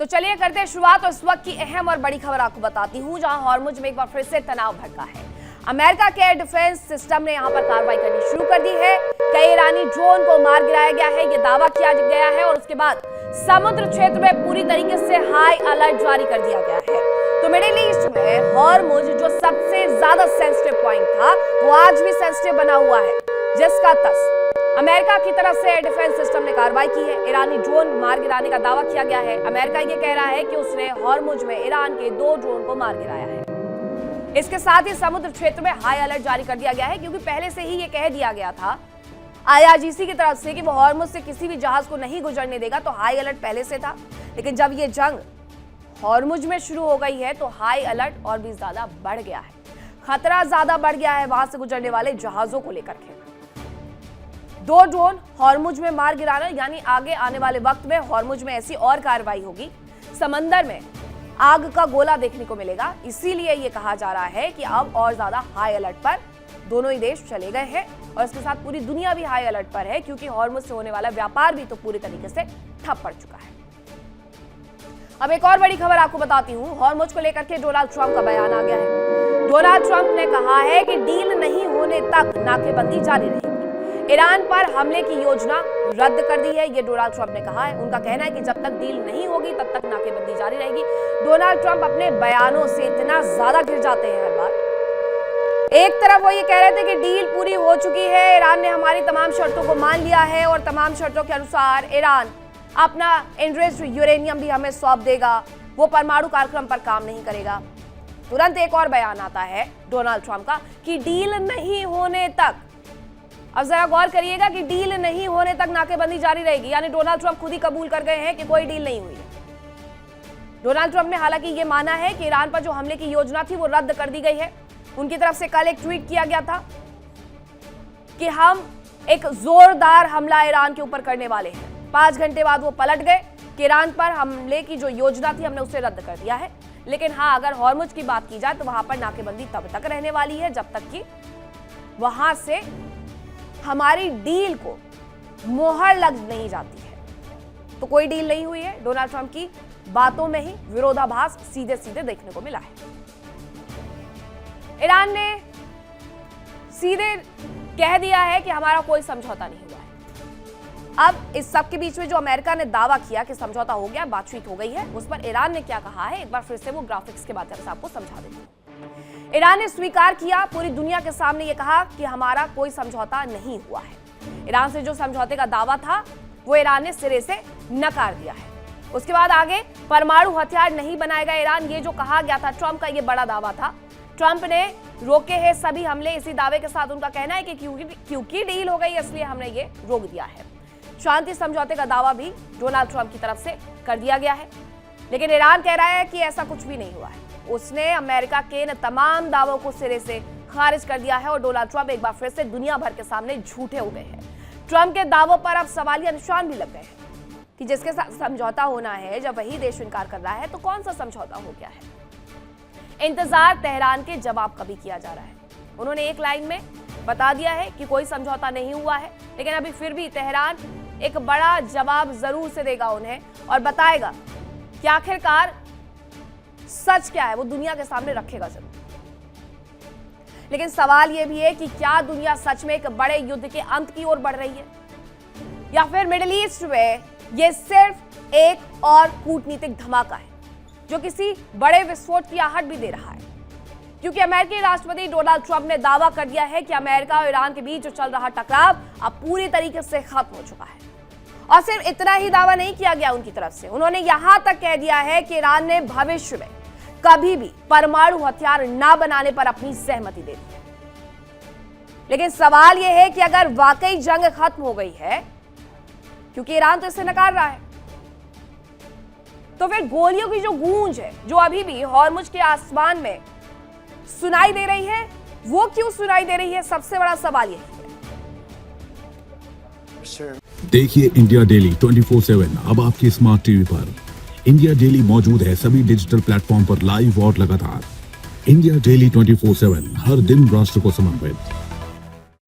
तो चलिए करते हैं शुरुआत और इस वक्त की अहम और बड़ी खबर आपको बताती हूं, जहां हॉर्मुज में एक बार फिर से तनाव भड़का है। अमेरिका के एयर डिफेंस सिस्टम ने यहां पर कार्रवाई करनी शुरू कर दी है। कई ईरानी ड्रोन को मार गिराया गया है, यह दावा किया गया है और उसके बाद समुद्र क्षेत्र में पूरी तरीके से हाई अलर्ट जारी कर दिया गया है। तो मिडिल ईस्ट में हॉर्मुज जो सबसे ज्यादा सेंसिटिव पॉइंट था, वो आज भी सेंसिटिव बना हुआ है, जिसका तस अमेरिका की तरफ से एयर डिफेंस सिस्टम ने कार्रवाई की है। ईरानी ड्रोन मार गिराने का दावा किया गया है। अमेरिका ये कह रहा है कि उसने हॉर्मुज में ईरान के 2 ड्रोन को मार गिराया है। इसके साथ ही समुद्र क्षेत्र में हाई अलर्ट जारी कर दिया गया है, क्योंकि पहले से ही ये कह दिया गया था IRGC की तरफ से कि वो हॉर्मुज से किसी भी जहाज को नहीं गुजरने देगा। तो हाई अलर्ट पहले से था, लेकिन जब ये जंग हॉर्मुज में शुरू हो गई है तो हाई अलर्ट और भी ज्यादा बढ़ गया है। खतरा ज्यादा बढ़ गया है वहां से गुजरने वाले जहाजों को लेकर के। 2 ड्रोन हॉर्मुज में मार गिराना, यानी आगे आने वाले वक्त में हॉर्मुज में ऐसी और कार्रवाई होगी, समंदर में आग का गोला देखने को मिलेगा। इसीलिए यह कहा जा रहा है कि अब और ज्यादा हाई अलर्ट पर दोनों ही देश चले गए हैं और इसके साथ पूरी दुनिया भी हाई अलर्ट पर है, क्योंकि हॉर्मुज से होने वाला व्यापार भी तो पूरी तरीके से ठप पड़ चुका है। अब एक और बड़ी खबर आपको बताती हूं, हॉर्मुज को लेकर के डोनाल्ड ट्रंप का बयान आ गया है। डोनाल्ड ट्रंप ने कहा है कि डील नहीं होने तक नाकेबंदी जारी रहेगी। ईरान पर हमले की योजना रद्द कर दी है, ये डोनाल्ड ट्रंप ने कहा है। उनका कहना है कि जब तक डील नहीं होगी तब तक नाकेबंदी जारी रहेगी। डोनाल्ड ट्रंप अपने बयानों से इतना ज्यादा गिर जाते हैं हर बार। एक तरफ वो ये कह रहे थे कि डील पूरी हो चुकी है, ईरान ने हमारी तमाम शर्तों को मान लिया है और तमाम शर्तों के अनुसार ईरान अपना एनरिच्ड यूरेनियम भी हमें सौंप देगा, वो परमाणु कार्यक्रम पर काम नहीं करेगा। तुरंत एक और बयान आता है डोनाल्ड ट्रंप का कि डील नहीं होने तक, अब जरा गौर करिएगा कि डील नहीं होने तक नाकेबंदी जारी रहेगी। यानी डोनाल्ड ट्रंप खुद ही कबूल कर गए हैं कि कोई डील नहीं हुई है। डोनाल्ड ट्रंप ने हालांकि ये माना है कि ईरान पर जो हमले की योजना थी वो रद्द कर दी गई है। उनकी तरफ से कल एक ट्वीट किया गया था कि हम एक जोरदार हमला ईरान के ऊपर करने वाले हैं। 5 घंटे बाद वो पलट गए कि ईरान पर हमले की जो योजना थी हमने उसे रद्द कर दिया है। लेकिन हाँ, अगर हॉर्मुज की बात की जाए तो वहां पर नाकेबंदी तब तक रहने वाली है जब तक कि वहां से हमारी डील को मोहर लग नहीं जाती है। तो कोई डील नहीं हुई है। डोनाल्ड ट्रंप की बातों में ही विरोधाभास सीधे सीधे देखने को मिला है। ईरान ने सीधे कह दिया है कि हमारा कोई समझौता नहीं हुआ है। अब इस सब के बीच में जो अमेरिका ने दावा किया कि समझौता हो गया, बातचीत हो गई है, उस पर ईरान ने क्या कहा है, एक बार फिर से वो ग्राफिक्स के माध्यम से आपको समझा देती हूं। ईरान ने स्वीकार किया, पूरी दुनिया के सामने ये कहा कि हमारा कोई समझौता नहीं हुआ है। ईरान से जो समझौते का दावा था वो ईरान ने सिरे से नकार दिया है। उसके बाद आगे परमाणु हथियार नहीं बनाएगा ईरान, ये जो कहा गया था, ट्रंप का ये बड़ा दावा था। ट्रंप ने रोके हैं सभी हमले। इसी दावे के साथ उनका कहना है कि क्योंकि डील हो गई इसलिए हमने ये रोक दिया है। शांति समझौते का दावा भी डोनाल्ड ट्रंप की तरफ से कर दिया गया है, लेकिन ईरान कह रहा है कि ऐसा कुछ भी नहीं हुआ है। उसने अमेरिका के इन तमाम दावों को सिरे से खारिज कर दिया है और डोनाल्ड ट्रंप एक बार फिर से दुनिया भर के सामने झूठे हो गए हैं। ट्रंप के दावों पर अब सवालिया निशान भी लग गए हैं कि जिसके साथ समझौता होना है, जब वही देश इनकार कर रहा है तो कौन सा समझौता हो गया है। इंतजार तेहरान के जवाब का भी किया जा रहा है। उन्होंने एक लाइन में बता दिया है कि कोई समझौता नहीं हुआ है, लेकिन अभी फिर भी तेहरान एक बड़ा जवाब जरूर से देगा उन्हें और बताएगा कि आखिरकार सच क्या है, वो दुनिया के सामने रखेगा जरूर। लेकिन सवाल यह भी है कि क्या दुनिया सच में एक बड़े युद्ध के अंत की ओर बढ़ रही है, या फिर मिडिल ईस्ट में यह सिर्फ एक और कूटनीतिक धमाका है जो किसी बड़े विस्फोट की आहट भी दे रहा है। क्योंकि अमेरिकी राष्ट्रपति डोनाल्ड ट्रंप ने दावा कर दिया है कि अमेरिका और ईरान के बीच जो चल रहा टकराव अब पूरी तरीके से खत्म हो चुका है। और सिर्फ इतना ही दावा नहीं किया गया उनकी तरफ से, उन्होंने यहां तक कह दिया है कि ईरान ने भविष्य में कभी भी परमाणु हथियार ना बनाने पर अपनी सहमति दे दी है। लेकिन सवाल यह है कि अगर वाकई जंग खत्म हो गई है, क्योंकि ईरान तो इसे नकार रहा है, तो फिर गोलियों की जो गूंज है जो अभी भी हॉर्मुज के आसमान में सुनाई दे रही है, वो क्यों सुनाई दे रही है, सबसे बड़ा सवाल यही है। देखिए इंडिया डेली 24/7 अब आपके स्मार्ट टीवी पर। इंडिया डेली मौजूद है सभी डिजिटल प्लेटफॉर्म पर लाइव और लगातार। इंडिया डेली 24/7 हर दिन राष्ट्र को समर्पित।